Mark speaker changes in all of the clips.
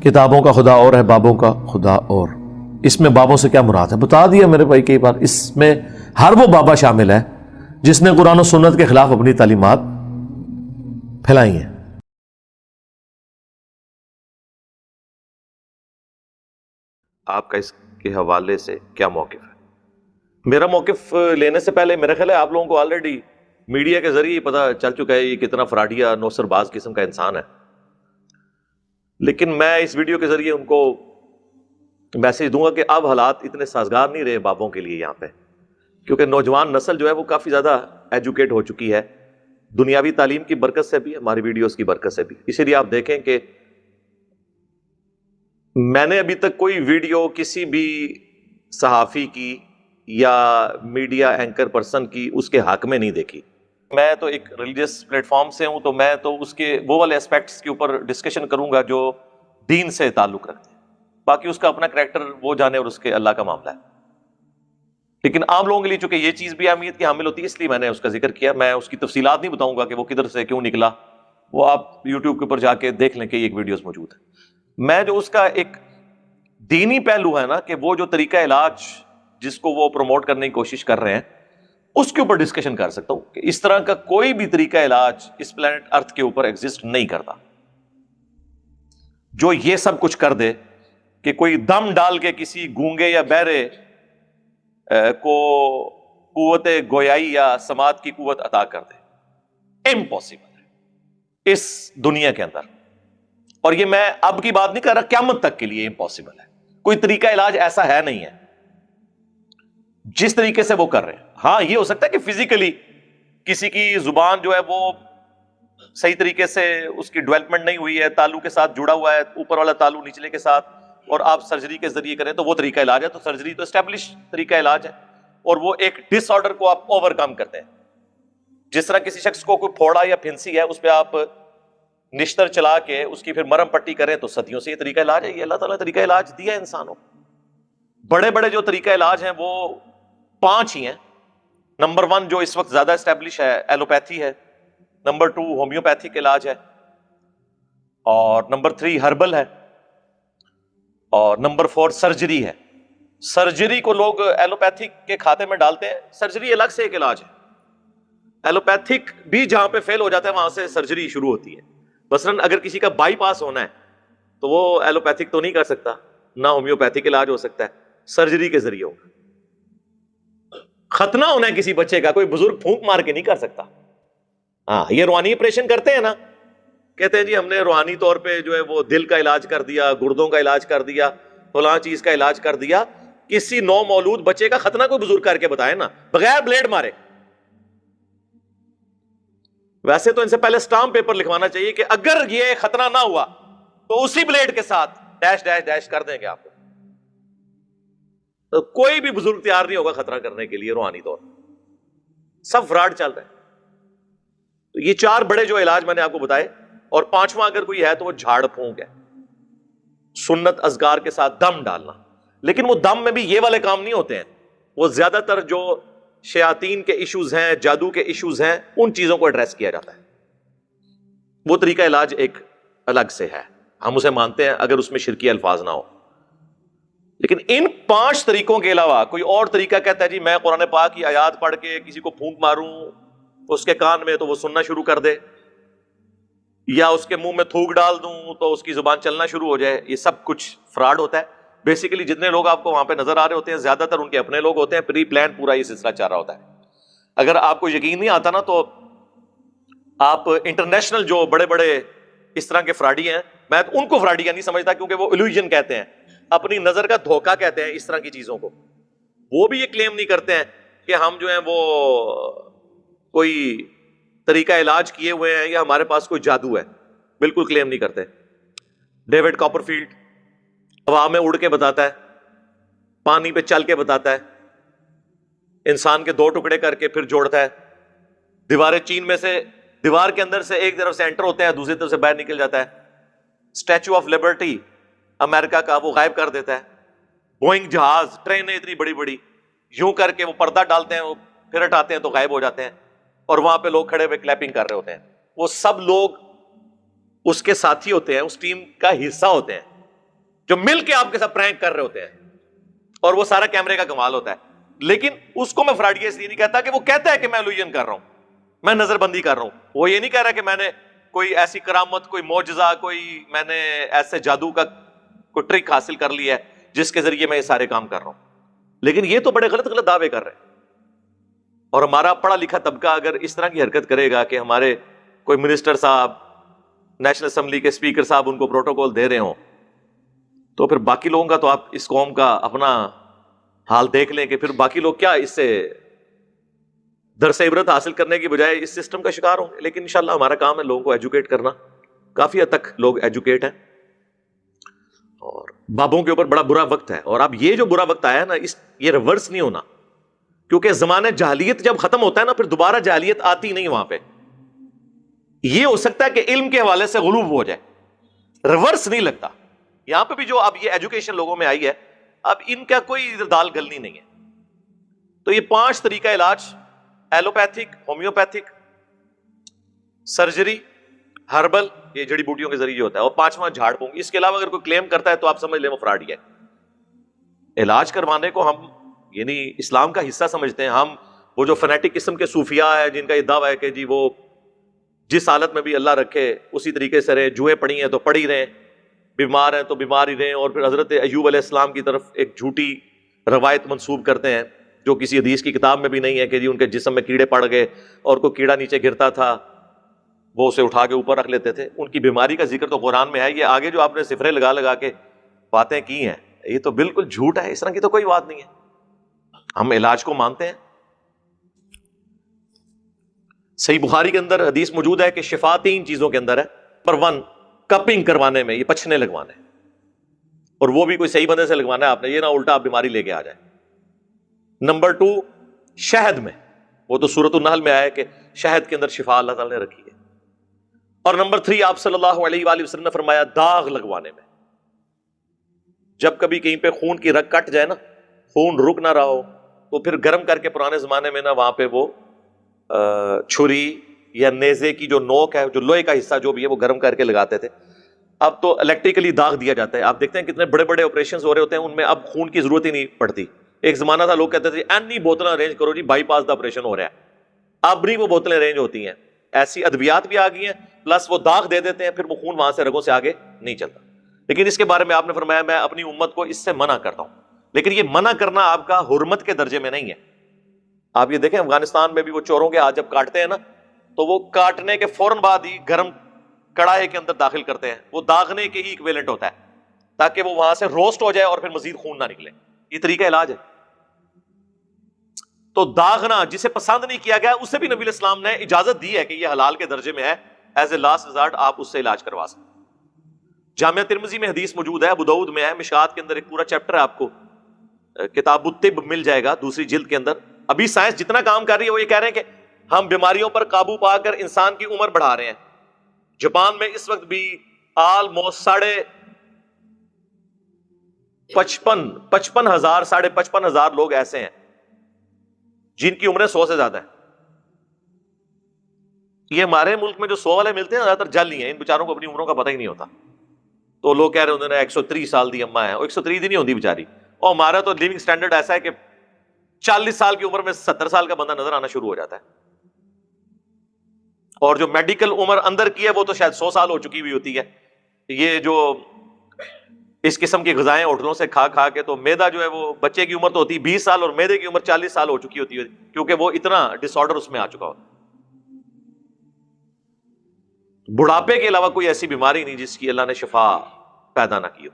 Speaker 1: کتابوں کا خدا اور ہے، بابوں کا خدا اور۔ اس میں بابوں سے کیا مراد ہے بتا دیا میرے بھائی کئی بار۔ اس میں ہر وہ بابا شامل ہے جس نے قرآن و سنت کے خلاف اپنی تعلیمات پھیلائی ہیں۔
Speaker 2: آپ کا اس کے حوالے سے کیا موقف ہے؟ میرا موقف لینے سے پہلے میرا خیال ہے آپ لوگوں کو آلریڈی میڈیا کے ذریعے پتہ چل چکا ہے یہ کتنا فراڈیا نوسر باز قسم کا انسان ہے، لیکن میں اس ویڈیو کے ذریعے ان کو میسج دوں گا کہ اب حالات اتنے سازگار نہیں رہے بابوں کے لیے یہاں پہ، کیونکہ نوجوان نسل جو ہے وہ کافی زیادہ ایجوکیٹ ہو چکی ہے، دنیاوی تعلیم کی برکت سے بھی، ہماری ویڈیوز کی برکت سے بھی۔ اسی لیے آپ دیکھیں کہ میں نے ابھی تک کوئی ویڈیو کسی بھی صحافی کی یا میڈیا اینکر پرسن کی اس کے حق میں نہیں دیکھی۔ میں تو ایک ریلیجس پلیٹ فارم سے ہوں، تو میں تو اس کے وہ والے اسپیکٹس کے اوپر ڈسکشن کروں گا جو دین سے تعلق رکھتے ہیں، باقی اس کا اپنا کریکٹر وہ جانے اور اس کے اللہ کا معاملہ ہے۔ لیکن عام لوگوں کے لیے چونکہ یہ چیز بھی اہمیت کی حامل ہوتی ہے، اس لیے میں نے اس کا ذکر کیا۔ میں اس کی تفصیلات نہیں بتاؤں گا کہ وہ کدھر سے کیوں نکلا، وہ آپ یوٹیوب کے اوپر جا کے دیکھ لیں کہ یہ ایک ویڈیوز موجود ہے۔ میں جو اس کا ایک دینی پہلو ہے نا کہ وہ جو طریقہ علاج جس کو وہ پروموٹ کرنے کی کوشش کر رہے ہیں اس کے اوپر ڈسکشن کر سکتا ہوں کہ اس طرح کا کوئی بھی طریقہ علاج اس پلانٹ ارتھ کے اوپر ایگزسٹ نہیں کرتا جو یہ سب کچھ کر دے کہ کوئی دم ڈال کے کسی گونگے یا بہرے کو قوت گویائی یا سماعت کی قوت عطا کر دے۔ امپاسبل ہے اس دنیا کے اندر، اور یہ میں اب کی بات نہیں کر رہا، قیامت تک کے لیے امپاسبل ہے۔ کوئی طریقہ علاج ایسا ہے نہیں ہے جس طریقے سے وہ کر رہے ہیں۔ ہاں یہ ہو سکتا ہے کہ فزیکلی کسی کی زبان جو ہے وہ صحیح طریقے سے اس کی ڈیولپمنٹ نہیں ہوئی ہے، تالو کے ساتھ جڑا ہوا ہے، اوپر والا تالو نچلے کے ساتھ، اور آپ سرجری کے ذریعے کریں تو وہ طریقہ علاج ہے۔ تو سرجری تو اسٹیبلش طریقہ علاج ہے، اور وہ ایک ڈس آرڈر کو آپ اوور کم کرتے ہیں۔ جس طرح کسی شخص کو کوئی پھوڑا یا پھنسی ہے، اس پہ آپ نشتر چلا کے اس کی پھر مرم پٹی کریں، تو صدیوں سے یہ طریقہ علاج ہے۔ یہ اللہ تعالیٰ نے طریقہ علاج دیا ہے انسانوں کو۔ بڑے بڑے جو طریقہ علاج ہیں وہ 5 ہی ہیں۔ نمبر 1 جو اس وقت زیادہ اسٹیبلش ہے ایلوپیتھی ہے، نمبر 2 ہومیوپیتھک علاج ہے، اور نمبر 3 ہربل ہے، اور نمبر 4 سرجری ہے۔ سرجری کو لوگ ایلوپیتھک کے کھاتے میں ڈالتے ہیں، سرجری الگ سے ایک علاج ہے۔ ایلوپیتھک بھی جہاں پہ فیل ہو جاتا ہے وہاں سے سرجری شروع ہوتی ہے۔ مثلاً اگر کسی کا بائی پاس ہونا ہے تو وہ ایلوپیتھک تو نہیں کر سکتا، نہ ہومیوپیتھک علاج ہو سکتا ہے، سرجری کے ذریعے ہوگا۔ ختنہ ہونا ہے کسی بچے کا، کوئی بزرگ پھونک مار کے نہیں کر سکتا۔ ہاں یہ روحانی آپریشن کرتے ہیں نا، کہتے ہیں جی ہم نے روحانی طور پہ جو ہے وہ دل کا علاج کر دیا، گردوں کا علاج کر دیا، فلاں چیز کا علاج کر دیا۔ کسی نو مولود بچے کا ختنہ کوئی بزرگ کر کے بتائے نا، بغیر بلیڈ مارے۔ ویسے تو ان سے پہلے اسٹامپ پیپر لکھوانا چاہیے کہ اگر یہ ختنہ نہ ہوا تو اسی بلیڈ کے ساتھ ڈیش ڈیش ڈیش کر دیں گے آپ کو۔ تو کوئی بھی بزرگ تیار نہیں ہوگا خطرہ کرنے کے لیے روحانی طور پر، سب فراڈ چل رہے ہیں۔ تو یہ 4 بڑے جو علاج میں نے آپ کو بتائے، اور 5واں اگر کوئی ہے تو وہ جھاڑ پھونک ہے، سنت اذکار کے ساتھ دم ڈالنا۔ لیکن وہ دم میں بھی یہ والے کام نہیں ہوتے ہیں، وہ زیادہ تر جو شیاطین کے ایشوز ہیں، جادو کے ایشوز ہیں، ان چیزوں کو ایڈریس کیا جاتا ہے۔ وہ طریقہ علاج ایک الگ سے ہے، ہم اسے مانتے ہیں اگر اس میں شرکی الفاظ نہ ہو۔ لیکن ان 5 طریقوں کے علاوہ کوئی اور طریقہ کہتا ہے جی میں قرآن پاک کی آیات پڑھ کے کسی کو پھونک ماروں اس کے کان میں تو وہ سننا شروع کر دے، یا اس کے منہ میں تھوک ڈال دوں تو اس کی زبان چلنا شروع ہو جائے، یہ سب کچھ فراڈ ہوتا ہے۔ بیسیکلی جتنے لوگ آپ کو وہاں پہ نظر آ رہے ہوتے ہیں زیادہ تر ان کے اپنے لوگ ہوتے ہیں، پری پلان پورا یہ سلسلہ چل رہا ہوتا ہے۔ اگر آپ کو یقین نہیں آتا نا تو آپ انٹرنیشنل جو بڑے بڑے اس طرح کے فراڈی ہیں، میں ان کو فراڈی نہیں سمجھتا کیونکہ وہ illusion کہتے ہیں، اپنی نظر کا دھوکہ کہتے ہیں اس طرح کی چیزوں کو۔ وہ بھی یہ کلیم نہیں کرتے ہیں کہ ہم جو ہیں وہ کوئی طریقہ علاج کیے ہوئے ہیں یا ہمارے پاس کوئی جادو ہے، بالکل کلیم نہیں کرتے۔ ڈیوڈ کاپر فیلڈ ہوا میں اڑ کے بتاتا ہے، پانی پہ چل کے بتاتا ہے، انسان کے 2 ٹکڑے کر کے پھر جوڑتا ہے، دیواریں چین میں سے دیوار کے اندر سے ایک طرف سے انٹر ہوتے ہیں، دوسری طرف سے باہر نکل جاتا ہے۔ اسٹیچو آف لبرٹی امریکہ کا وہ غائب کر دیتا ہے۔ بوئنگ جہاز، ٹرینیں اتنی بڑی بڑی یوں کر کے وہ پردہ ڈالتے ہیں، وہ پھر ہٹاتے ہیں تو غائب ہو جاتے ہیں، اور وہاں پہ لوگ کھڑے ہوئے کلیپنگ کر رہے ہوتے ہیں۔ وہ سب لوگ اس کے ساتھی ہوتے ہیں، اس ٹیم کا حصہ ہوتے ہیں۔ جو مل کے آپ کے ساتھ پرینک کر رہے ہوتے ہیں, اور وہ سارا کیمرے کا کمال ہوتا ہے. لیکن اس کو میں فراڈیہ اس لیے نہیں کہتا کہ وہ کہتا ہے کہ میں الوژن کر رہا ہوں, میں نظر بندی کر رہا ہوں. وہ یہ نہیں کہہ رہا کہ میں نے کوئی ایسی کرامت, کوئی معجزہ, کوئی میں نے ایسے جادو کا کوئی ٹرک حاصل کر لیا ہے جس کے ذریعے میں یہ سارے کام کر رہا ہوں. لیکن یہ تو بڑے غلط غلط دعوے کر رہے ہیں. اور ہمارا پڑھا لکھا طبقہ اگر اس طرح کی حرکت کرے گا کہ ہمارے کوئی منسٹر صاحب, نیشنل اسمبلی کے اسپیکر صاحب ان کو پروٹوکول دے رہے ہوں, تو پھر باقی لوگوں کا تو آپ اس قوم کا اپنا حال دیکھ لیں کہ پھر باقی لوگ کیا اس سے درس عبرت حاصل کرنے کی بجائے اس سسٹم کا شکار ہوں گے. لیکن انشاءاللہ ہمارا کام ہے لوگوں کو ایجوکیٹ کرنا. کافی حد تک لوگ ایجوکیٹ ہیں, اور بابوں کے اوپر بڑا برا وقت ہے. اور اب یہ جو برا وقت آیا ہے نا, یہ ریورس نہیں ہونا, کیونکہ زمانہ جاہلیت جب ختم ہوتا ہے نا, پھر دوبارہ جاہلیت آتی نہیں وہاں پہ. یہ ہو سکتا ہے کہ علم کے حوالے سے غلوب ہو جائے, ریورس نہیں لگتا. یہاں پہ بھی جو اب یہ ایجوکیشن لوگوں میں آئی ہے, اب ان کا کوئی دال گلنی نہیں ہے. تو یہ 5 طریقہ علاج, ایلوپیتھک, ہومیوپیتھک, سرجری, ہربل, یہ جڑی بوٹیوں کے ذریعے ہوتا ہے, اور 5واں جھاڑ پھونک. اس کے علاوہ اگر کوئی کلیم کرتا ہے تو آپ سمجھ لیں وہ فراڈ ہی ہے. علاج کروانے کو ہم یعنی اسلام کا حصہ سمجھتے ہیں. ہم وہ جو فنیٹک قسم کے صوفیاء ہیں جن کا یہ دعویٰ ہے کہ جی وہ جس حالت میں بھی اللہ رکھے اسی طریقے سے رہیں, جوئیں پڑی ہیں تو پڑی رہیں, بیمار ہیں تو بیمار ہی رہیں. اور پھر حضرت ایوب علیہ السلام کی طرف ایک جھوٹی روایت منسوب کرتے ہیں جو کسی حدیث کی کتاب میں بھی نہیں ہے کہ جی ان کے جسم میں کیڑے پڑ گئے اور کوئی کیڑا نیچے گرتا تھا وہ اسے اٹھا کے اوپر رکھ لیتے تھے. ان کی بیماری کا ذکر تو قرآن میں ہے. یہ آگے جو آپ نے صفرے لگا لگا کے باتیں کی ہیں, یہ تو بالکل جھوٹ ہے. اس طرح کی تو کوئی بات نہیں ہے. ہم علاج کو مانتے ہیں. صحیح بخاری کے اندر حدیث موجود ہے کہ شفا 3 چیزوں کے اندر ہے. نمبر 1 کپنگ کروانے میں, یہ پچھنے لگوانے, اور وہ بھی کوئی صحیح بندے سے لگوانا ہے آپ نے, یہ نہ الٹا آپ بیماری لے کے آ جائیں. نمبر 2 شہد میں, وہ تو سورۃ النحل میں آیا ہے کہ شہد کے اندر شفا اللہ تعالی نے رکھی ہے. اور نمبر 3 آپ صلی اللہ علیہ وآلہ وسلم نے فرمایا داغ لگوانے میں. جب کبھی کہیں پہ خون کی رگ کٹ جائے نا, خون رک نہ رہا ہو, تو پھر گرم کر کے پرانے زمانے میں نا وہاں پہ وہ چھری یا نیزے کی جو نوک ہے, جو لوہے کا حصہ جو بھی ہے, وہ گرم کر کے لگاتے تھے. اب تو الیکٹریکلی داغ دیا جاتا ہے. آپ دیکھتے ہیں کتنے بڑے بڑے آپریشن ہو رہے ہوتے ہیں, ان میں اب خون کی ضرورت ہی نہیں پڑتی. ایک زمانہ تھا لوگ کہتے تھے اینی بوتلیں ارینج کرو جی, بائی پاس دا آپریشن ہو رہا ہے. اب نہیں وہ بوتلیں ارینج ہوتی ہیں. ایسی ادویات بھی آ گئی ہیں, پلس وہ داغ دے دیتے ہیں, پھر وہ خون وہاں سے رگوں سے آگے نہیں چلتا. لیکن اس کے بارے میں آپ نے فرمایا میں اپنی امت کو اس سے منع کرتا ہوں. لیکن یہ منع کرنا آپ کا حرمت کے درجے میں نہیں ہے. آپ یہ دیکھیں افغانستان میں بھی وہ چوروں کے ہاتھ جب کاٹتے ہیں نا, تو وہ کاٹنے کے فوراً بعد ہی گرم کڑاہے کے اندر داخل کرتے ہیں. وہ داغنے کے ہی ایکویلنٹ ہوتا ہے, تاکہ وہ وہاں سے روسٹ ہو جائے اور پھر مزید خون نہ نکلے. یہ طریقہ علاج ہے. تو داغنا جسے پسند نہیں کیا گیا, اسے بھی نبی علیہ السلام نے اجازت دی ہے کہ یہ حلال کے درجے میں ہے. ایز اے لاسٹ ریزارٹ آپ اس سے علاج کروا سکتے. جامعہ ترمذی میں حدیث موجود ہے, ابو داؤد میں ہے, مشکات کے اندر ایک پورا چیپٹر ہے, آپ کو کتاب الطب مل جائے گا 2 جلد کے اندر. ابھی سائنس جتنا کام کر رہی ہے وہ یہ کہہ رہے ہیں کہ ہم بیماریوں پر قابو پا کر انسان کی عمر بڑھا رہے ہیں. جاپان میں اس وقت بھی آلموسٹ 55,000 لوگ ایسے ہیں جن کی عمریں 100 سے زیادہ ہیں. یہ ہمارے ملک میں جو 100 والے ملتے ہیں زیادہ تر جل ہی ہیں, ان بیچاروں کو اپنی عمروں کا پتہ ہی نہیں ہوتا. تو لوگ کہہ رہے ہوتے ہیں 130 سال دی اماں ہیں, وہ 130 دی نہیں ہوتی بیچاری. اور ہمارا تو لیونگ سٹینڈرڈ ایسا ہے کہ 40 سال کی عمر میں 70 سال کا بندہ نظر آنا شروع ہو جاتا ہے. اور جو میڈیکل عمر اندر کی ہے وہ تو شاید 100 سال ہو چکی ہوئی ہوتی ہے. یہ جو اس قسم کی غذائیں ہوٹلوں سے کھا کھا کے, تو میدا جو ہے وہ بچے کی عمر تو ہوتی 20 سال اور میدے کی عمر 40 سال ہو چکی ہوتی ہے, کیونکہ وہ اتنا ڈس آرڈر اس میں آ چکا ہوتا. بڑھاپے کے علاوہ کوئی ایسی بیماری نہیں جس کی اللہ نے شفا پیدا نہ کی ہو.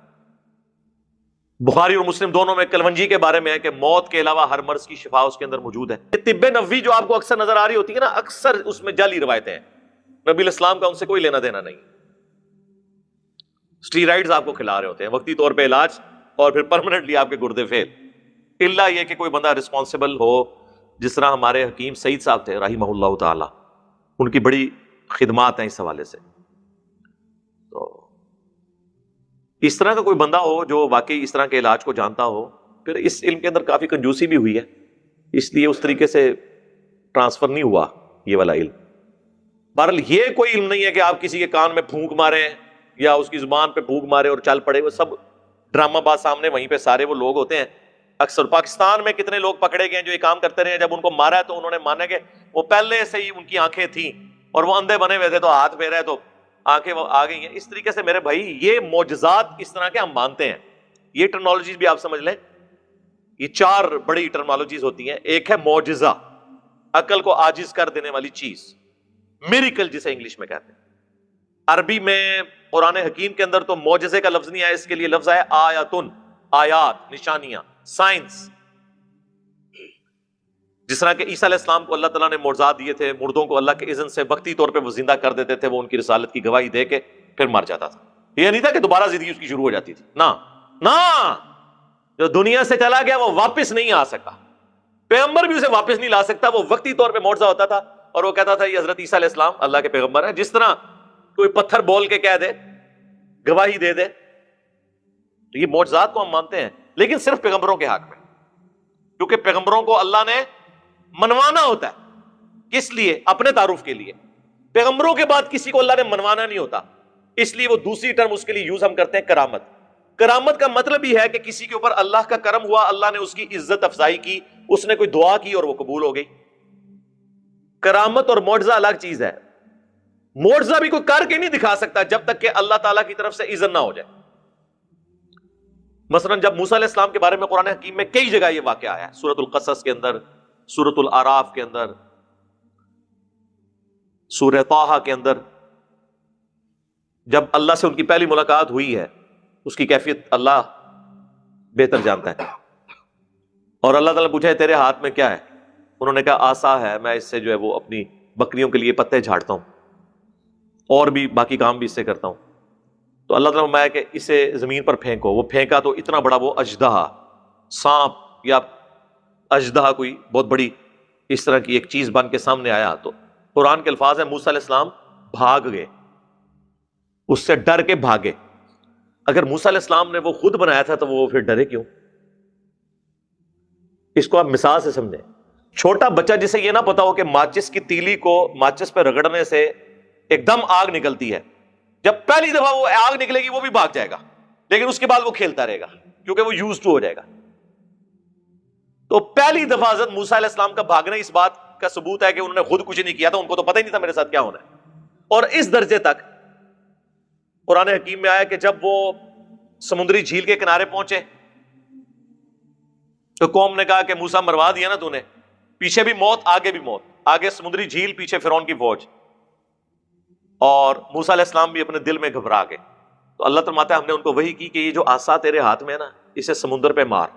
Speaker 2: بخاری اور مسلم دونوں میں کلونجی کے بارے میں ہے کہ موت کے علاوہ ہر مرض کی شفا اس کے اندر موجود ہے. طب نبوی جو آپ کو اکثر نظر آ رہی ہوتی ہے نا, اکثر اس میں جعلی روایتیں ہیں. نبی علیہ السلام کا ان سے کوئی لینا دینا نہیں. اسٹیرائڈز آپ کو کھلا رہے ہوتے ہیں وقتی طور پہ علاج, اور پھر پرماننٹلی آپ کے گردے فیل. الا یہ کہ کوئی بندہ رسپانسبل ہو, جس طرح ہمارے حکیم سعید صاحب تھے رحمہ اللہ تعالی, ان کی بڑی خدمات ہیں اس حوالے سے. تو اس طرح کا کوئی بندہ ہو جو واقعی اس طرح کے علاج کو جانتا ہو. پھر اس علم کے اندر کافی کنجوسی بھی ہوئی ہے, اس لیے اس طریقے سے ٹرانسفر نہیں ہوا یہ والا علم. بہرحال یہ کوئی علم نہیں ہے کہ آپ کسی کے کان میں پھونک ماریں یا اس کی زبان پہ پھونک مارے اور چل پڑے. وہ سب ڈرامہ باز سامنے وہیں پہ سارے وہ لوگ ہوتے ہیں. اکثر پاکستان میں کتنے لوگ پکڑے گئے جو یہ کام کرتے رہے, جب ان کو مارا ہے تو انہوں نے مانا کہ وہ پہلے سے ہی ان کی آنکھیں تھیں اور وہ اندھے بنے ہوئے تھے, تو ہاتھ پھیرا ہے تو آنکھیں وہ آ گئی ہیں. اس طریقے سے میرے بھائی یہ معجزات اس طرح کے ہم مانتے ہیں. یہ ٹرمنالوجیز بھی آپ سمجھ لیں, یہ 4 بڑی ٹرمنالوجیز ہوتی ہیں. ایک ہے معجزہ, عقل کو عاجز کر دینے والی چیز, میریکل جسے انگلش میں کہتے ہیں. عربی میں قرآن حکیم کے اندر تو معجزے کا لفظ نہیں آیا, اس کے لیے لفظ ہے آیاتن, آیات, نشانیاں, سائنس. جس طرح کہ عیسیٰ علیہ السلام کو اللہ تعالیٰ نے معجزات دیے تھے, مردوں کو اللہ کے اذن سے وقتی طور پہ وہ زندہ کر دیتے تھے, وہ ان کی رسالت کی گواہی دے کے پھر مر جاتا تھا. یہ نہیں تھا کہ دوبارہ زندگی اس کی شروع ہو جاتی تھی, نہ, جو دنیا سے چلا گیا وہ واپس نہیں آ سکا. پیغمبر بھی اسے واپس نہیں لا سکتا, وہ وقتی طور پہ معجزہ ہوتا تھا اور وہ کہتا تھا یہ حضرت عیسیٰ علیہ السلام اللہ کے پیغمبر ہیں. جس طرح کوئی پتھر بول کے کہہ دے, گواہی دے دے, تو یہ معجزات کو ہم مانتے ہیں, لیکن صرف پیغمبروں کے حق میں, کیونکہ پیغمبروں کو اللہ نے منوانا ہوتا ہے. کس لیے؟ اپنے تعارف کے لیے. پیغمبروں کے بعد کسی کو اللہ نے منوانا نہیں ہوتا, اس لیے وہ دوسری ٹرم اس کے لیے یوز ہم کرتے ہیں, کرامت. کرامت کا مطلب ہی ہے کہ کسی کے اوپر اللہ کا کرم ہوا, اللہ نے اس کی عزت افزائی کی, اس نے کوئی دعا کی اور وہ قبول ہو گئی. کرامت اور معجزہ الگ چیز ہے. معجزہ بھی کوئی کر کے نہیں دکھا سکتا جب تک کہ اللہ تعالیٰ کی طرف سے اذن نہ ہو جائے. مثلا جب موسیٰ علیہ السلام کے بارے میں قرآن حکیم میں کئی جگہ یہ واقعہ آیا ہے, سورۃ القصص کے اندر, سورۃ الاعراف کے اندر, سورہ طٰہٰ کے اندر. جب اللہ سے ان کی پہلی ملاقات ہوئی ہے, اس کی کیفیت اللہ بہتر جانتا ہے, اور اللہ تعالیٰ پوچھا ہے تیرے ہاتھ میں کیا ہے؟ انہوں نے کہا آسا ہے, میں اس سے جو ہے وہ اپنی بکریوں کے لیے پتے جھاڑتا ہوں اور بھی باقی کام بھی اس سے کرتا ہوں. تو اللہ تعالیٰ نے فرمایا کہ اسے زمین پر پھینکو. وہ پھینکا تو اتنا بڑا وہ اژدہا, سانپ یا اژدہا کوئی بہت بڑی اس طرح کی ایک چیز بن کے سامنے آیا. تو قرآن کے الفاظ ہیں موسیٰ علیہ السلام بھاگ گئے, اس سے ڈر کے بھاگے. اگر موسیٰ علیہ السلام نے وہ خود بنایا تھا تو وہ پھر ڈرے کیوں؟ اس کو آپ مثال سے سمجھیں. چھوٹا بچہ جسے یہ نہ پتا ہو کہ ماچس کی تیلی کو ماچس پہ رگڑنے سے ایک دم آگ نکلتی ہے, جب پہلی دفعہ وہ آگ نکلے گی وہ بھی بھاگ جائے گا, لیکن اس کے بعد وہ کھیلتا رہے گا کیونکہ وہ یوز ٹو ہو جائے گا. تو پہلی دفعہ حضرت موسیٰ علیہ السلام کا بھاگنا اس بات کا ثبوت ہے کہ انہوں نے خود کچھ نہیں کیا تھا, ان کو تو پتہ ہی نہیں تھا میرے ساتھ کیا ہونا ہے. اور اس درجے تک قرآن حکیم میں آیا کہ جب وہ سمندری جھیل کے کنارے پہنچے تو قوم نے کہا کہ موسیٰ مروا دیا نا تو نے, پیچھے بھی موت آگے بھی موت, آگے سمندری جھیل پیچھے فرعون کی فوج, اور موسیٰ علیہ السلام بھی اپنے دل میں گھبرا گئے. تو اللہ فرماتا ہے ہم نے ان کو وحی کی کہ یہ جو عصا تیرے ہاتھ میں ہے نا, اسے سمندر پہ مار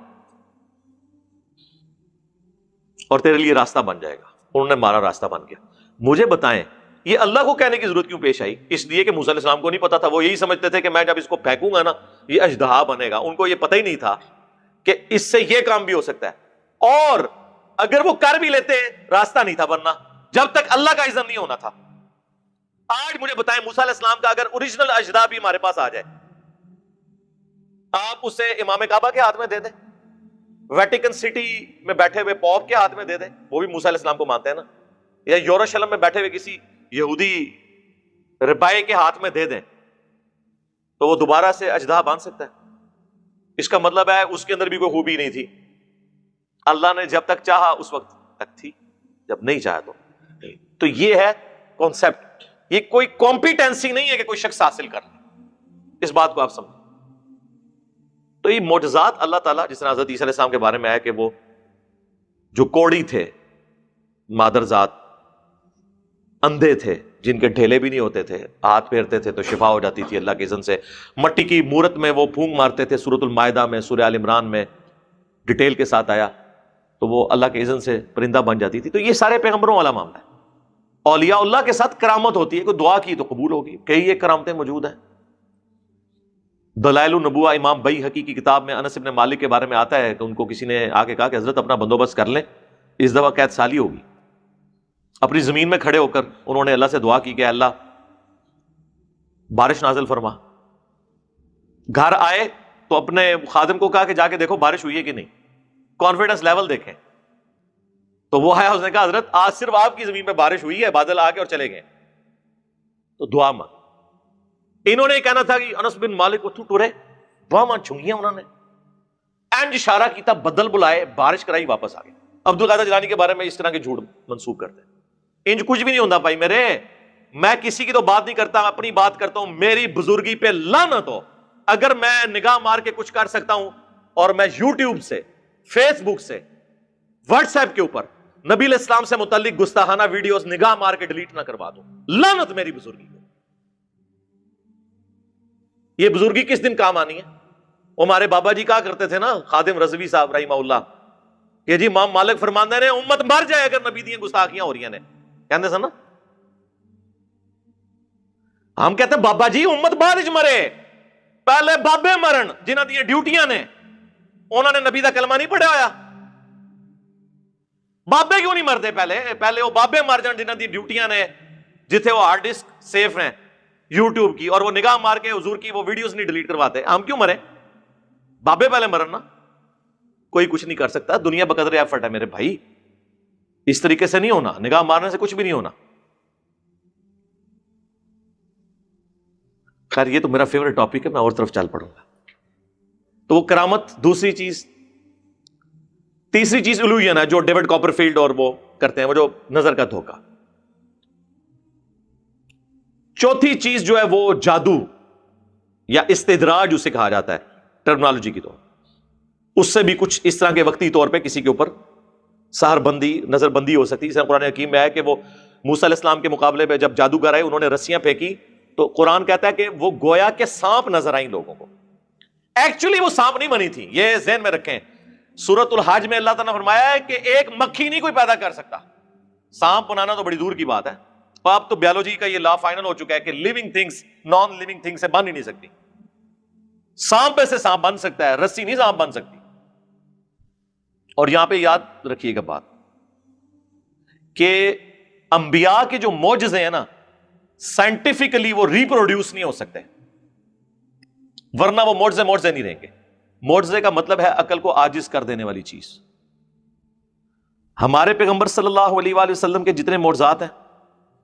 Speaker 2: اور تیرے لیے راستہ بن جائے گا. انہوں نے مارا, راستہ بن گیا. مجھے بتائیں یہ اللہ کو کہنے کی ضرورت کیوں پیش آئی؟ اس لیے کہ موسیٰ علیہ السلام کو نہیں پتا تھا, وہ یہی سمجھتے تھے کہ میں جب اس کو پھینکوں گا نا یہ اژدہا بنے گا. ان کو یہ پتہ ہی نہیں تھا کہ اس سے یہ کام بھی ہو سکتا ہے, اور اگر وہ کر بھی لیتے راستہ نہیں تھا بننا جب تک اللہ کا اذن نہیں ہونا تھا. آج مجھے بتائیں موسیٰ علیہ السلام کا اگر اوریجنل اژدہا بھی ہمارے پاس آ جائے, آپ اسے امام کعبہ کے ہاتھ میں دے دیں, ویٹیکن سٹی میں بیٹھے ہوئے پوپ کے ہاتھ میں دے دیں, وہ بھی موسیٰ علیہ السلام کو مانتے ہیں نا, یا یروشلم میں بیٹھے ہوئے کسی یہودی ربائی کے ہاتھ میں دے دیں, تو وہ دوبارہ سے اژدہا باندھ سکتا ہے. اس کا مطلب ہے اس کے اندر بھی کوئی خوبی نہیں تھی. اللہ نے جب تک چاہا اس وقت تک تھی, جب نہیں چاہا تو نہیں. تو یہ ہے کانسیپٹ, یہ کوئی کمپیٹنسی نہیں ہے کہ کوئی شخص حاصل کر لے. اس بات کو آپ سمجھیں. تو یہ معجزات اللہ تعالیٰ, جس طرح حضرت عیسیٰ علیہ السلام کے بارے میں آیا کہ وہ جو کوڑی تھے, مادرزاد, اندھے تھے جن کے ڈھیلے بھی نہیں ہوتے تھے, ہاتھ پھیرتے تھے تو شفا ہو جاتی تھی اللہ کے اذن سے, مٹی کی مورت میں وہ پھونک مارتے تھے, سورۃ المائدہ میں, سورہ آل عمران میں ڈیٹیل کے ساتھ آیا, تو وہ اللہ کے اذن سے پرندہ بن جاتی تھی. تو یہ سارے پیغمبروں والا معاملہ ہے. اولیاء اللہ کے ساتھ کرامت ہوتی ہے, کوئی دعا کی تو قبول ہوگی. کئی ایک کرامتیں موجود ہیں. دلائل النبوہ امام بیہقی کی کتاب میں انس بن مالک کے بارے میں آتا ہے کہ ان کو کسی نے آ کے کہا کہ حضرت اپنا بندوبست کر لیں, اس دفعہ قید سالی ہوگی. اپنی زمین میں کھڑے ہو کر انہوں نے اللہ سے دعا کی کہ اللہ بارش نازل فرما. گھر آئے تو اپنے خادم کو کہا کہ جا کے دیکھو بارش ہوئی ہے کہ نہیں, کانفیڈنس لیول دیکھیں. تو وہ آیا, اس نے کہا حضرت آج صرف آپ کی زمین پہ بارش ہوئی ہے, بادل آ کے اور چلے گئے. تو دعا مانگ. انہوں نے کہنا تھا کہ انس بن مالک کو تو ٹرے باواں چھنگیاں انہوں نے اینج اشارہ کیتا, بدل بلائے, بارش کرائی, واپس آ گئے. عبد القادر جیلانی کے بارے میں اس طرح کے جھوٹ منسوخ کرتے ہیں. انج کچھ بھی نہیں ہوتا بھائی میرے. میں کسی کی تو بات نہیں کرتا, اپنی بات کرتا ہوں. میری بزرگی پہ لعنت ہو اگر میں نگاہ مار کے کچھ کر سکتا ہوں اور میں یوٹیوب سے, فیس بک سے, واٹس ایپ کے اوپر نبی علیہ السلام سے متعلق گستاخانہ ویڈیوز نگاہ مار کے ڈیلیٹ نہ کروا دوں. لعنت میری بزرگی کو. یہ بزرگی کس دن کام آنی ہے؟ ہمارے بابا جی کہا کرتے تھے نا, خادم رضوی صاحب رحمہ اللہ, کہ جی امام مالک فرماندے نے امت مر جائے اگر نبی دی گستاخیاں ہو رہی ہیں. کہندے سن نا, ہم کہتے ہیں بابا جی امت بعد مرے, پہلے بابے مرن جنہاں دی ڈیوٹیاں نے, انہوں نے نبی دا کلمہ نہیں پڑھا ہویا. بابے کیوں نہیں مرتے پہلے وہ بابے مر جان جنہاں دی ڈیوٹیاں نے, جتھے وہ ہارڈ ڈسک سیف ہیں یوٹیوب کی, اور وہ نگاہ مار کے حضور کی وہ ویڈیوز نہیں ڈیلیٹ کرواتے. ہم کیوں مرے؟ بابے پہلے مرن نا. کوئی کچھ نہیں کر سکتا, دنیا بقدر ایفرٹ ہے میرے بھائی. اس طریقے سے نہیں ہونا, نگاہ مارنے سے کچھ بھی نہیں ہونا. خیر یہ تو میرا فیورٹ ٹاپک ہے, میں اور طرف چل پڑوں گا. تو وہ کرامت دوسری چیز. تیسری چیز الوژن ہے جو ڈیوڈ کاپر فیلڈ اور وہ کرتے ہیں, وہ جو نظر کا دھوکہ. چوتھی چیز جو ہے وہ جادو یا استدراج اسے کہا جاتا ہے ٹرمنالوجی کی طور. اس سے بھی کچھ اس طرح کے وقتی طور پہ کسی کے اوپر سحر بندی, نظر بندی ہو سکتی ہے. جیسے قرآن حکیم میں ہے کہ وہ موسیٰ علیہ السلام کے مقابلے پہ جب جادوگر آئے, انہوں نے رسیاں پھینکی تو قرآن کہتا ہے کہ وہ گویا کے سانپ نظر آئیں لوگوں کو. ایکچولی وہ سانپ نہیں بنی تھی, یہ ذہن میں رکھیں. سورۃ الحج میں اللہ تعالیٰ نے فرمایا ہے کہ ایک مکھی نہیں کوئی پیدا کر سکتا. سانپ بنانا تو بڑی دور کی بات ہے. اب تو بیولوجی کا یہ لا فائنل ہو چکا ہے کہ living things non living thing سے بن ہی نہیں سکتی. سانپ سے سانپ بن سکتا ہے, رسی نہیں سانپ بن سکتی. اور یہاں پہ یاد رکھیے گا بات کہ انبیاء کے جو معجزے ہیں نا, سائنٹیفکلی وہ ریپروڈیوس نہیں ہو سکتے, ورنہ وہ معجزے نہیں رہیں گے. معجزے کا مطلب ہے عقل کو عاجز کر دینے والی چیز. ہمارے پیغمبر صلی اللہ علیہ وآلہ وسلم کے جتنے معجزات ہیں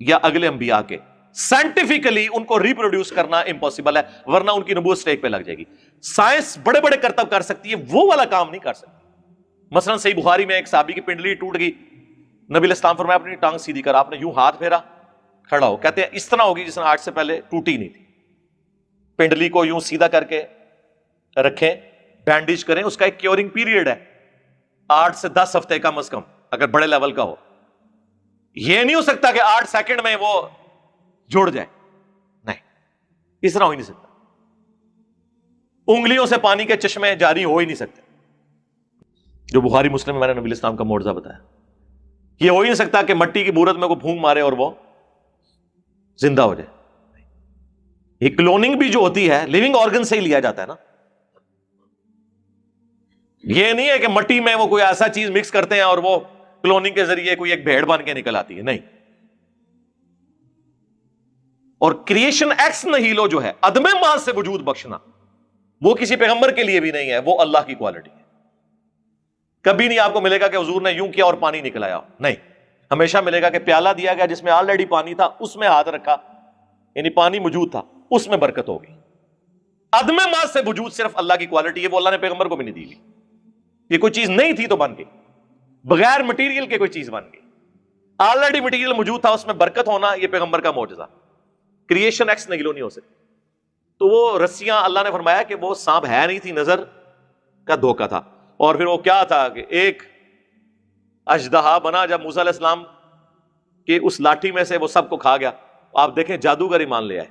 Speaker 2: یا اگلے انبیاء کے, سائنٹیفکلی ان کو ریپروڈیوس کرنا امپاسبل ہے, ورنہ ان کی نبوت سٹیک پہ لگ جائے گی. سائنس بڑے بڑے کرتب کر سکتی ہے, وہ والا کام نہیں کر سکتی. مثلا صحیح بخاری میں ایک صحابی کی پنڈلی ٹوٹ گئی, نبی علیہ السلام فرمایا اپنی ٹانگ سیدھی کر. آپ نے یوں ہاتھ پھیرا, کھڑا ہو. کہتے ہیں اس طرح ہوگی جس طرح آج سے پہلے ٹوٹی نہیں تھی. پنڈلی کو یوں سیدھا کر کے رکھیں, بینڈیج کریں, اس کا ایک کیورنگ پیریڈ ہے 8 سے 10 ہفتے کم از کم, اگر بڑے لیول کا ہو. یہ نہیں ہو سکتا کہ 8 سیکنڈ میں وہ جڑ جائے, نہیں, اس طرح ہو ہی نہیں سکتا. انگلیوں سے پانی کے چشمے جاری ہو ہی نہیں سکتے, جو بخاری مسلم میں میں نے نبی علیہ السلام کا معجزہ بتایا. یہ ہو ہی نہیں سکتا کہ مٹی کی بورت میں کو پھونک مارے اور وہ زندہ ہو جائے. یہ کلوننگ بھی جو ہوتی ہے لیونگ آرگن سے ہی لیا جاتا ہے نا. یہ نہیں ہے کہ مٹی میں وہ کوئی ایسا چیز مکس کرتے ہیں اور وہ کلوننگ کے ذریعے کوئی ایک بھیڑ بن کے نکل آتی ہے, نہیں. اور کریشن ایکس نہیلو جو ہے, عدم ماں سے وجود بخشنا, وہ کسی پیغمبر کے لیے بھی نہیں ہے, وہ اللہ کی کوالٹی ہے. کبھی نہیں آپ کو ملے گا کہ حضور نے یوں کیا اور پانی نکل آیا, نہیں. ہمیشہ ملے گا کہ پیالہ دیا گیا جس میں آلریڈی پانی تھا, اس میں ہاتھ رکھا, یعنی پانی موجود تھا, اس میں برکت ہوگی. عدم ماں سے وجود صرف اللہ کی کوالٹی ہے, وہ اللہ نے پیغمبر کو بھی نہیں دی. یہ کوئی چیز نہیں تھی تو بن گئی, بغیر مٹیریل کے کوئی چیز بن گئی. آلریڈی مٹیریل موجود تھا, اس میں برکت ہونا, یہ پیغمبر کا معجزہ. کریشن ایکس نگلو نہیں ہو سکتی. تو وہ رسیاں اللہ نے فرمایا کہ وہ سانپ ہے نہیں تھی, نظر کا دھوکہ تھا. اور پھر وہ کیا تھا کہ ایک اژدہا بنا جب موسیٰ علیہ السلام کے اس لاٹھی میں سے وہ سب کو کھا گیا. آپ دیکھیں جادوگر ایمان لے آئے,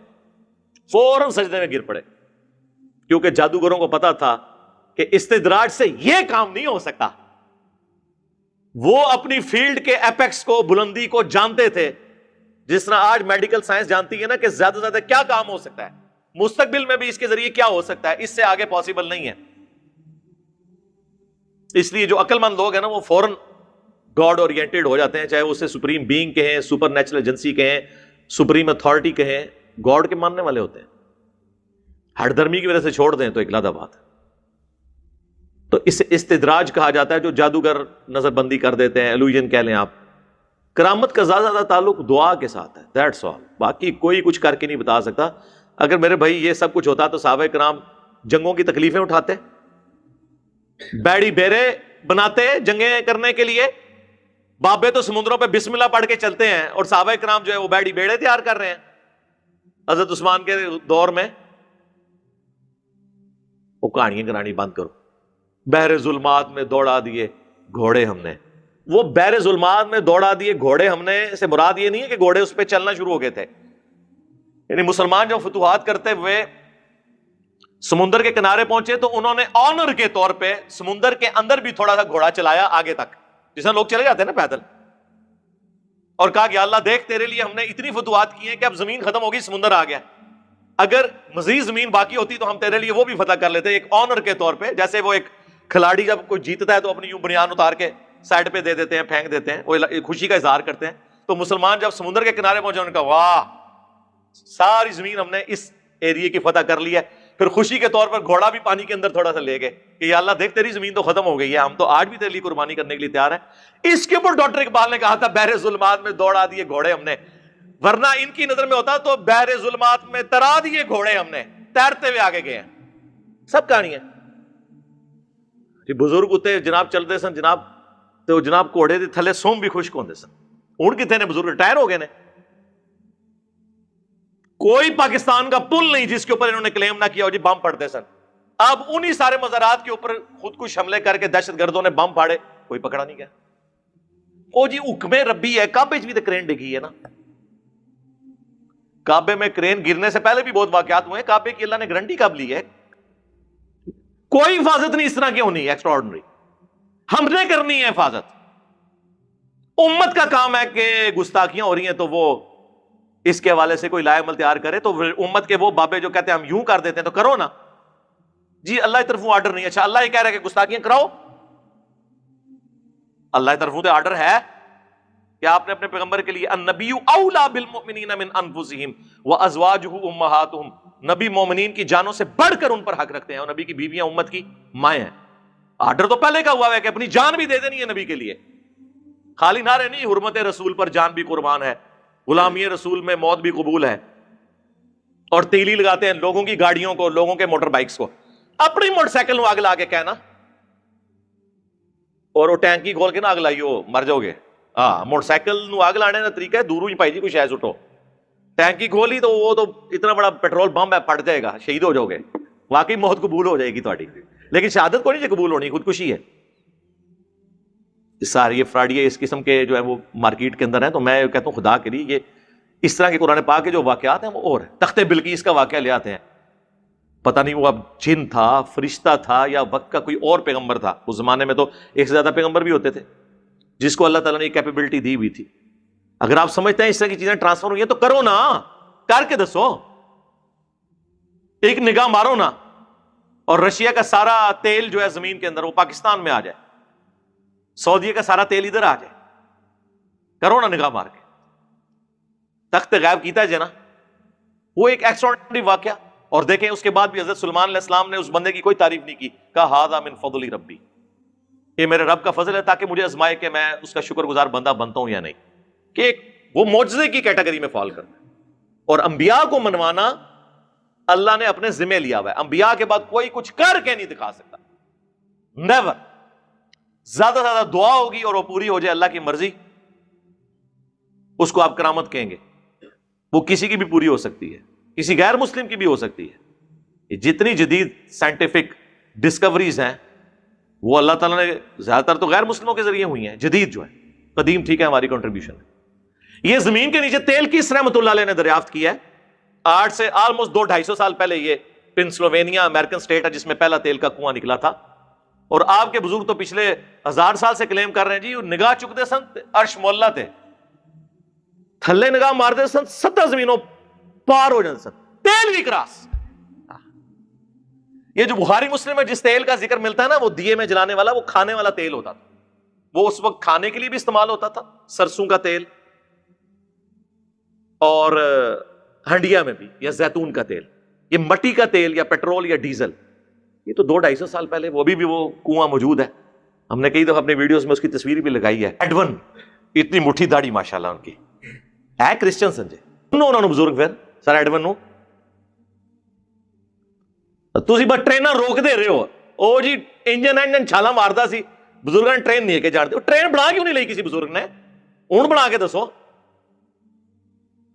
Speaker 2: فوراً سجدے میں گر پڑے, کیونکہ جادوگروں کو پتا تھا کہ استدراج سے یہ کام نہیں ہو سکتا. وہ اپنی فیلڈ کے ایپیکس کو, بلندی کو جانتے تھے, جس طرح آج میڈیکل سائنس جانتی ہے نا کہ زیادہ سے زیادہ کیا کام ہو سکتا ہے, مستقبل میں بھی اس کے ذریعے کیا ہو سکتا ہے, اس سے آگے پاسبل نہیں ہے. اس لیے جو عقل مند لوگ ہیں نا وہ فوراً گاڈ اورینٹیڈ ہو جاتے ہیں, چاہے اسے سپریم بینگ کہیں, سپر نیچرل ایجنسی کہیں, سپریم اتھارٹی کہیں, گاڈ کے ماننے والے ہوتے ہیں. ہٹ دھرمی کی وجہ سے چھوڑ دیں تو ایک علیحدہ بات ہے. تو اسے استدراج کہا جاتا ہے, جو جادوگر نظر بندی کر دیتے ہیں, ایلوژن کہہ لیں آپ. کرامت کا زیادہ تعلق دعا کے ساتھ ہے, دیٹس آل. باقی کوئی کچھ کر کے نہیں بتا سکتا. اگر میرے بھائی یہ سب کچھ ہوتا تو صحابہ کرام جنگوں کی تکلیفیں اٹھاتے, بیڑی بیرے بناتے جنگیں کرنے کے لیے. بابے تو سمندروں پہ بسم اللہ پڑھ کے چلتے ہیں, اور صحابہ کرام جو ہے وہ بیڑی بیڑے تیار کر رہے ہیں حضرت عثمان کے دور میں. وہ کہانیاں کرانی بند کرو. بحر ظلمات میں دوڑا دیے گھوڑے ہم نے. وہ بحر ظلمات میں دوڑا دیے گھوڑے ہم نے سے مراد یہ نہیں ہے کہ گھوڑے اس پہ چلنا شروع ہو گئے تھے. یعنی مسلمان جب فتوحات کرتے ہوئے سمندر کے کنارے پہنچے تو انہوں نے آنر کے طور پہ سمندر کے اندر بھی تھوڑا سا گھوڑا چلایا آگے تک, جس میں لوگ چلے جاتے ہیں نا پیدل, اور کہا کہ اللہ دیکھ تیرے لیے ہم نے اتنی فتوحات کی ہیں کہ اب زمین ختم ہوگی, سمندر آ گیا, اگر مزید زمین باقی ہوتی تو ہم تیرے لیے وہ بھی فتح کر لیتے, ایک آنر کے طور پہ. جیسے وہ ایک کھلاڑی جب کوئی جیتتا ہے تو اپنی یوں بنیان اتار کے سائڈ پہ دے دیتے ہیں, پھینک دیتے ہیں, وہ خوشی کا اظہار کرتے ہیں. تو مسلمان جب سمندر کے کنارے پہنچے انہوں نے کہا واہ ساری زمین ہم نے اس ایریے کی فتح کر لی ہے. پھر خوشی کے طور پر گھوڑا بھی پانی کے اندر تھوڑا سا لے گئے کہ یا اللہ دیکھ تیری زمین تو ختم ہو گئی ہے, ہم تو آج بھی تیرے لیے قربانی کرنے کے لیے تیار ہیں. اس کے اوپر ڈاکٹر اقبال نے کہا تھا بحر ظلمات میں دوڑا دیے گھوڑے ہم نے, ورنہ ان کی نظر میں ہوتا تو بحر ظلمات میں ترا دیے گھوڑے ہم نے, تیرتے ہوئے آگے گئے ہیں. سب کہانی ہے جی. بزرگ ہوتے جناب چلتے سن جناب, تو جناب گھوڑے دے تھلے سوم بھی خشک ہوندے سن. اون کتنے نے بزرگ ریٹائر ہو گئے نے. کوئی پاکستان کا پل نہیں جس کے اوپر انہوں نے کلیم نہ کیا ہو جی بم پڑتے سن. اب انہی سارے مزارات کے اوپر خودکش حملے کر کے دہشت گردوں نے بم پھاڑے, کوئی پکڑا نہیں گیا. وہ جی حکم ربی ہے. کعبے بھی تو کرین ڈگی ہے نا, کعبے میں کرین گرنے سے پہلے بھی بہت واقعات ہوئے ہیں. کعبے کی اللہ نے گارنٹی کب لی ہے؟ کوئی حفاظت نہیں اس طرح کی ہونی ایکسٹرا آرڈنری, ہم نے کرنی ہے حفاظت. امت کا کام ہے کہ گستاخیاں ہو رہی ہیں تو وہ اس کے حوالے سے کوئی لائے عمل تیار کرے, تو امت کے وہ بابے جو کہتے ہیں ہم یوں کر دیتے ہیں تو کرو نا جی. اللہ کی طرفوں آرڈر نہیں ہے. اچھا اللہ یہ کہہ رہا ہے کہ گستاخیاں کراؤ, اللہ کی طرفوں تو آرڈر ہے کہ آپ نے اپنے پیغمبر کے لیے النبی اولا بالمؤمنین من انفسہم وازواجہ امہاتہم, نبی مومنین کی جانوں سے بڑھ کر ان پر حق رکھتے ہیں, اور نبی کی بیویاں امت کی مائیں ہیں. آرڈر تو پہلے کا ہوا ہے کہ اپنی جان بھی دے دینی ہے نبی کے لیے. خالی نعرے نہیں, حرمت رسول پر جان بھی قربان ہے, غلامی رسول میں موت بھی قبول ہے, اور تیلی لگاتے ہیں لوگوں کی گاڑیوں کو, لوگوں کے موٹر بائکس کو. اپنی موٹر سائیکل میں آگ لا کے کہنا, اور وہ ٹینکی کھول کے نہ آگ لائیو مر جاؤ گے. ہاں موٹر سائیکل نو آگ لانے کا طریقہ ہے دوروں ہی پائی جی کوئی شاید سٹو, ٹینکی کھولی تو وہ تو اتنا بڑا پیٹرول بم ہے پھٹ جائے گا, شہید ہو جاؤ گے. واقعی موت قبول ہو جائے گی تہاڈی, لیکن شہادت کو نہیں جی قبول ہونی, خودکشی ہے. سارے یہ فراڈیے اس قسم کے جو ہے وہ مارکیٹ کے اندر ہیں. تو میں کہتا ہوں خدا کے لیے یہ اس طرح کے قرآن پاک کے جو واقعات ہیں وہ اور ہیں. تخت بلقیس کا واقعہ لے آتے ہیں, پتہ نہیں وہ اب جن تھا, فرشتہ تھا, یا وقت کا کوئی اور پیغمبر تھا. اس زمانے میں تو ایک سے زیادہ پیغمبر بھی ہوتے تھے جس کو اللہ تعالیٰ نے کیپیبلٹی دی ہوئی تھی. اگر آپ سمجھتے ہیں اس طرح کی چیزیں ٹرانسفر ہوئی ہیں تو کرو نا, کر کے دسو, ایک نگاہ مارو نا. اور رشیا کا سارا تیل جو ہے زمین کے اندر وہ پاکستان میں آ جائے, سعودیہ کا سارا تیل ادھر آ جائے, کرو نا نگاہ مار کے. تخت غائب کیتا ہے نا, وہ ایک ایکسٹراڈنری واقعہ. اور دیکھیں اس کے بعد بھی حضرت سلیمان علیہ السلام نے اس بندے کی کوئی تعریف نہیں کی, کہا ھذا من فضل ربی, یہ میرے رب کا فضل ہے تاکہ مجھے آزمائے کہ میں اس کا شکر گزار بندہ بنتا ہوں یا نہیں. کہ وہ معجزے کی کیٹیگری میں فال کرتا ہے. اور انبیاء کو منوانا اللہ نے اپنے ذمہ لیا ہوا ہے. انبیاء کے بعد کوئی کچھ کر کے نہیں دکھا سکتا, نیور. زیادہ سے زیادہ دعا ہوگی اور وہ پوری ہو جائے اللہ کی مرضی, اس کو آپ کرامت کہیں گے. وہ کسی کی بھی پوری ہو سکتی ہے, کسی غیر مسلم کی بھی ہو سکتی ہے. یہ جتنی جدید سائنٹیفک ڈسکوریز ہیں وہ اللہ تعالیٰ نے زیادہ تر تو غیر مسلموں کے ذریعے ہوئی ہیں. جدید جو ہے, قدیم ٹھیک ہے ہماری کنٹریبیوشن ہے. یہ زمین کے نیچے تیل کس رحمت اللہ علیہ نے دریافت کیا ہے؟ آج سے آلموسٹ 200-250 سال پہلے. یہ پنسلوینیا امریکن اسٹیٹ ہے جس میں پہلا تیل کا کنواں نکلا تھا. اور آپ کے بزرگ تو پچھلے 1000 سال سے کلیم کر رہے ہیں جی نگاہ چکتے سن عرش مولا تھے, تھلے نگاہ مارتے سن 7 زمینوں پار ہو جاتے سن, تیل بھی کراس. یہ جو بخاری مسلم ہے جس تیل کا ذکر ملتا ہے نا وہ دیے میں جلانے والا, وہ کھانے والا تیل ہوتا تھا. وہ اس وقت کھانے کے لیے بھی استعمال ہوتا تھا, سرسوں کا تیل, اور ہنڈیا میں بھی, یا زیتون کا تیل. یہ مٹی کا تیل یا پیٹرول یا ڈیزل, یہ تو 200-250 سال پہلے وہ بھی وہ کنواں موجود ہے. ہم نے کئی دفعہ اپنے ویڈیوز میں اس کی تصویر بھی لگائی ہے. ایڈون, اتنی مٹھی داڑھی ماشاءاللہ ان کی ہے, کرسچن سنجے انہوں نے بزرگ پھر سر ایڈون نو ਤੁਸੀਂ ਬਸ ਟ੍ਰੇਨਾਂ ਰੋਕਦੇ ਰਹੇ ਹੋ, ਉਹ ਜੀ ਇੰਜਨ ਛਾਲਾਂ ਮਾਰਦਾ ਸੀ, ਬਜ਼ੁਰਗਾਂ ਨੇ ਟ੍ਰੇਨ ਨਹੀਂ ਕੇ ਜਾਣਦੇ। ਉਹ ਟ੍ਰੇਨ ਬਣਾ ਕਿਉਂ ਨਹੀਂ ਲਈ ਕਿਸੇ ਬਜ਼ੁਰਗ ਨੇ? ਹੁਣ ਬਣਾ ਕੇ ਦੱਸੋ,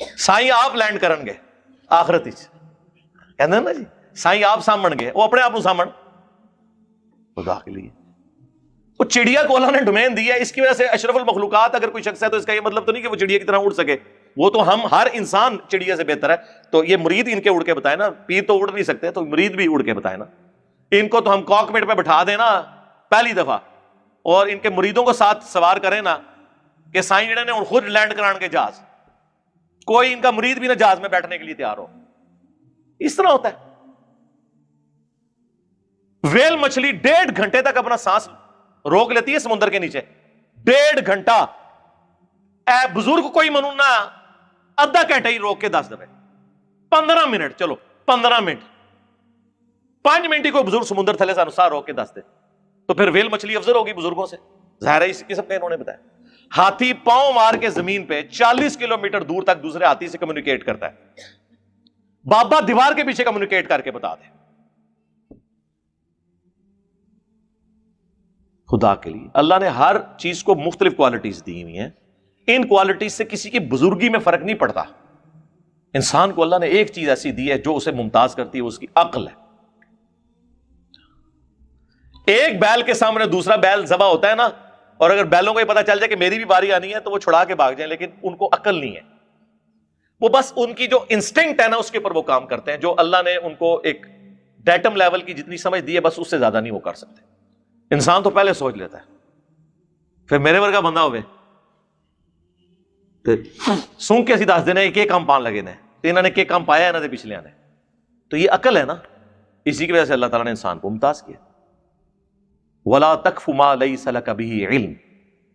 Speaker 2: سائیں آپ لینڈ کرن گے آخرت وچ، کہندے نا جی سائیں آپ سامن گے، وہ اپنے آپ کو سامن خدا کے لیے۔ وہ چڑیا کو اللہ نے ڈومین دیا ہے، اس کی وجہ سے اشرف المخلوقات اگر کوئی شخص ہے تو اس کا یہ مطلب تو نہیں کہ وہ چڑیا کی طرح اڑ سکے، وہ تو ہم ہر انسان چڑیا سے بہتر ہے۔ تو یہ مرید ان کے اڑ کے بتائے نا، پیر تو اڑ نہیں سکتے تو مرید بھی اڑ کے بتائے نا۔ ان کو تو ہم کاکپٹ پہ بٹھا دیں نا پہلی دفعہ، اور ان کے مریدوں کو ساتھ سوار کریں نا کہ سائیں جڑے نے خود لینڈ کران کے جہاز، کوئی ان کا مرید بھی نہ جہاز میں بیٹھنے کے لیے تیار ہو، اس طرح ہوتا ہے۔ ویل مچھلی 1.5 گھنٹے تک اپنا سانس روک لیتی ہے سمندر کے نیچے، 1.5 گھنٹہ۔ اے بزرگ کوئی منونا آدھا گھنٹہ ہی روک کے دس دے، 15 منٹ، چلو 15 منٹ، 5 منٹ ہی کوئی بزرگ سمندر تھلے سانو سا روک کے دس دے، تو پھر ویل مچھلی افضل ہوگی بزرگوں سے، ظاہر ہے اس قسم کا انہوں نے بتایا۔ ہاتھی پاؤں مار کے زمین پہ 40 کلومیٹر دور تک دوسرے ہاتھی سے کمیونیکیٹ کرتا ہے، بابا دیوار کے پیچھے کمیونیکیٹ کر کے بتا دے۔ خدا کے لیے اللہ نے ہر چیز کو مختلف کوالٹیز دی ہوئی ہیں، ان کوالٹیز سے کسی کی بزرگی میں فرق نہیں پڑتا۔ انسان کو اللہ نے ایک چیز ایسی دی ہے جو اسے ممتاز کرتی ہے، اس کی عقل ہے۔ ایک بیل کے سامنے دوسرا بیل ذبح ہوتا ہے نا، اور اگر بیلوں کو یہ پتا چل جائے کہ میری بھی باری آنی ہے تو وہ چھڑا کے بھاگ جائیں، لیکن ان کو عقل نہیں ہے، وہ بس ان کی جو انسٹنکٹ ہے نا اس کے اوپر وہ کام کرتے ہیں، جو اللہ نے ان کو ایک ڈیٹم لیول کی جتنی سمجھ دی ہے بس اس سے زیادہ نہیں وہ کر سکتے۔ انسان تو پہلے سوچ لیتا ہے، پھر میرے ورگا بندہ ہوئے سونگ کے اسی دس دینا کہ کام پان لگے نے، تو انہوں نے کہ کام پایا انہوں نے پچھلے نے، تو یہ عقل ہے نا، اسی کی وجہ سے اللہ تعالیٰ نے انسان کو ممتاز کیا۔ وَلَا تَقْفُ مَا لَيْسَ لَكَ بِهِ عِلْمٌ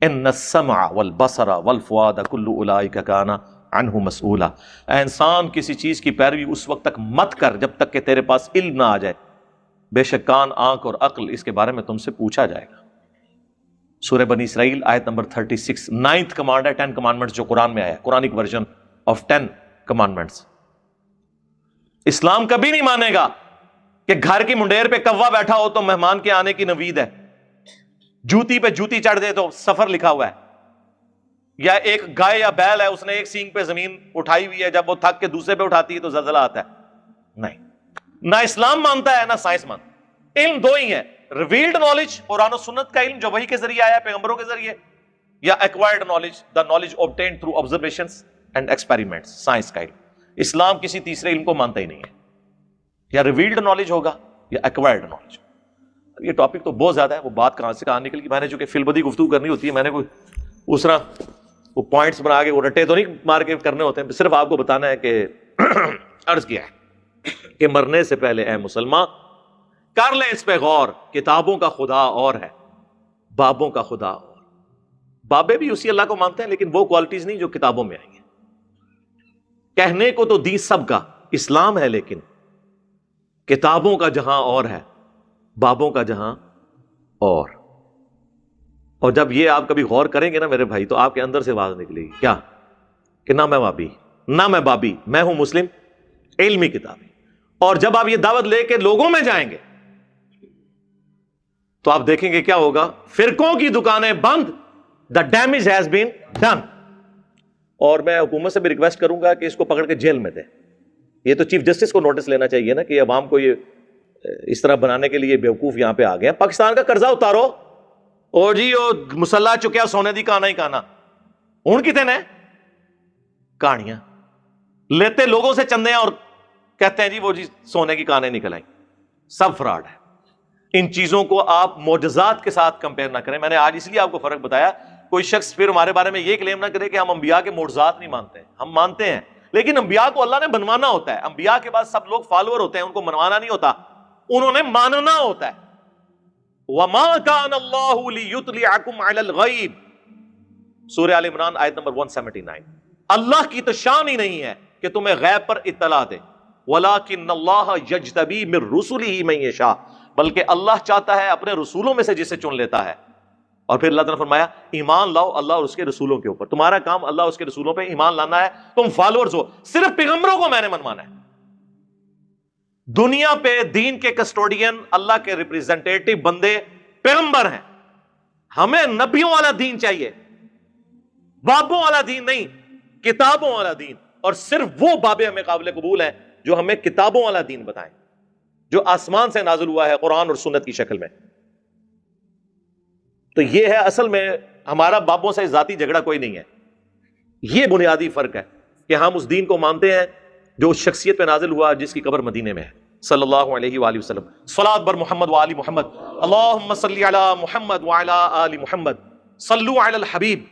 Speaker 2: إِنَّ السَّمْعَ وَالْبَصَرَ وَالْفُؤَادَ كُلُّ أُولَٰئِكَ كَانَ عَنْهُ مَسْئُولًا۔ اے انسان کسی چیز کی پیروی اس وقت تک مت کر جب تک کہ تیرے پاس علم نہ آ جائے، بے شک کان، آنکھ اور عقل اس کے بارے میں تم سے پوچھا جائے گا۔ سورہ بنی اسرائیل آیت نمبر 36، 9th کمانڈ ہے 10 کمانڈمنٹس جو قرآن میں آیا ہے، قرآنک ورژن آف 10 کمانڈمنٹس۔ اسلام کبھی نہیں مانے گا کہ گھر کی منڈیر پہ کوا بیٹھا ہو تو مہمان کے آنے کی نوید ہے، جوتی پہ جوتی چڑھ دے تو سفر لکھا ہوا ہے، یا ایک گائے یا بیل ہے اس نے ایک سینگ پہ زمین اٹھائی ہوئی ہے، جب وہ تھک کے دوسرے پہ اٹھاتی ہے تو زلزلہ آتا ہے۔ نہیں، نہ اسلام مانتا ہے نہ سائنس مانتا۔ علم دو ہی ہے، ریویلڈ نالج قرآن و سنت کا علم جو وحی کے ذریعے آیا پیغمبروں کے ذریعے، یا acquired knowledge, the knowledge obtained through observations and experiments، science کا علم۔ اسلام کسی تیسرے علم کو مانتا ہی نہیں ہے، یا ریویلڈ نالج ہوگا یا ایکوائرڈ نالج۔ یہ ٹاپک تو بہت زیادہ ہے، وہ بات کہاں سے کہاں نکل گئی، میں نے چونکہ فی البدی گفتگو کرنی ہوتی ہے، میں نے کوئی اس طرح وہ پوائنٹس بنا کے وہ رٹے تو نہیں مار کے کرنے ہوتے ہیں، صرف آپ کو بتانا ہے کہ عرض کیا ہے کہ مرنے سے پہلے اے مسلمان کر لیں اس پہ غور، کتابوں کا خدا اور ہے، بابوں کا خدا اور۔ بابے بھی اسی اللہ کو مانتے ہیں لیکن وہ کوالٹیز نہیں جو کتابوں میں آئی ہیں۔ کہنے کو تو دین سب کا اسلام ہے، لیکن کتابوں کا جہاں اور ہے، بابوں کا جہاں اور جب یہ آپ کبھی غور کریں گے نا میرے بھائی تو آپ کے اندر سے آواز نکلے گی کیا، کہ نہ میں وابی نہ میں بابی، میں ہوں مسلم علمی کتابی۔ اور جب آپ یہ دعوت لے کے لوگوں میں جائیں گے تو آپ دیکھیں گے کیا ہوگا، فرقوں کی دکانیں بند، the damage has been done. اور میں حکومت سے بھی ریکویسٹ کروں گا کہ اس کو پکڑ کے جیل میں دیں۔ یہ تو چیف جسٹس کو نوٹس لینا چاہیے نا کہ عوام کو یہ اس طرح بنانے کے لیے بیوقوف یہاں پہ آ گئے ہیں۔ پاکستان کا قرضہ اتارو، اور جی وہ مسلح چکیا سونے دی کانا ہی کانا، ہوں کتنے نے کہانیاں لیتے لوگوں سے چندے اور کہتے ہیں جی وہ جی سونے کی کانیں نکل آئیں، سب فراڈ ہے۔ ان چیزوں کو آپ معجزات کے ساتھ کمپیئر نہ کریں۔ میں نے آج اس لیے آپ کو فرق بتایا، کوئی شخص پھر ہمارے بارے میں یہ کلیم نہ کرے کہ ہم انبیاء کے معجزات نہیں مانتے ہیں، ہم مانتے ہیں، لیکن انبیاء کو اللہ نے بنوانا ہوتا ہے۔ انبیاء کے بعد سب لوگ فالوور ہوتے ہیں، ان کو منوانا نہیں ہوتا، انہوں نے ماننا ہوتا ہے۔ وَمَا كَانَ اللَّهُ لِيُطْلِعَكُمْ عَلَى الْغَيْبِ، سورہ آل عمران آیت نمبر 179۔ اللہ کی تو شان ہی نہیں ہے کہ تمہیں غیب پر اطلاع دے، وَلَٰكِنَّ اللَّهَ يَجْتَبِي مِن رُّسُلِهِ مَن يَشَاءُ، بلکہ اللہ چاہتا ہے اپنے رسولوں میں سے جسے چن لیتا ہے۔ اور پھر اللہ تعالیٰ نے فرمایا ایمان لاؤ اللہ اور اس کے رسولوں کے اوپر، تمہارا کام اللہ اور اس کے رسولوں پہ ایمان لانا ہے، تم فالوورز ہو، صرف پیغمبروں کو میں نے منوانا ہے۔ دنیا پہ دین کے کسٹوڈین، اللہ کے ریپریزنٹیٹو بندے پیغمبر ہیں، ہمیں نبیوں والا دین چاہیے، بابوں والا دین نہیں، کتابوں والا دین۔ اور صرف وہ بابیں ہمیں قابل قبول ہیں جو ہمیں کتابوں والا دین بتائیں، جو آسمان سے نازل ہوا ہے قرآن اور سنت کی شکل میں۔ تو یہ ہے اصل میں ہمارا بابوں سے ذاتی جھگڑا کوئی نہیں ہے، یہ بنیادی فرق ہے کہ ہم اس دین کو مانتے ہیں جو اس شخصیت پہ نازل ہوا جس کی قبر مدینے میں ہے، صلی اللہ علیہ وآلہ وسلم۔ صلاۃ بر محمد وآل محمد، اللہم صلی علی محمد وعلی آل محمد، صلو علی الحبیب،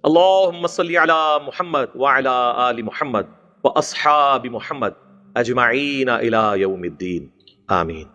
Speaker 2: اللہم صلی علی محمد وعلی آل محمد واصحاب محمد اجمعین الی یوم الدین، آمین۔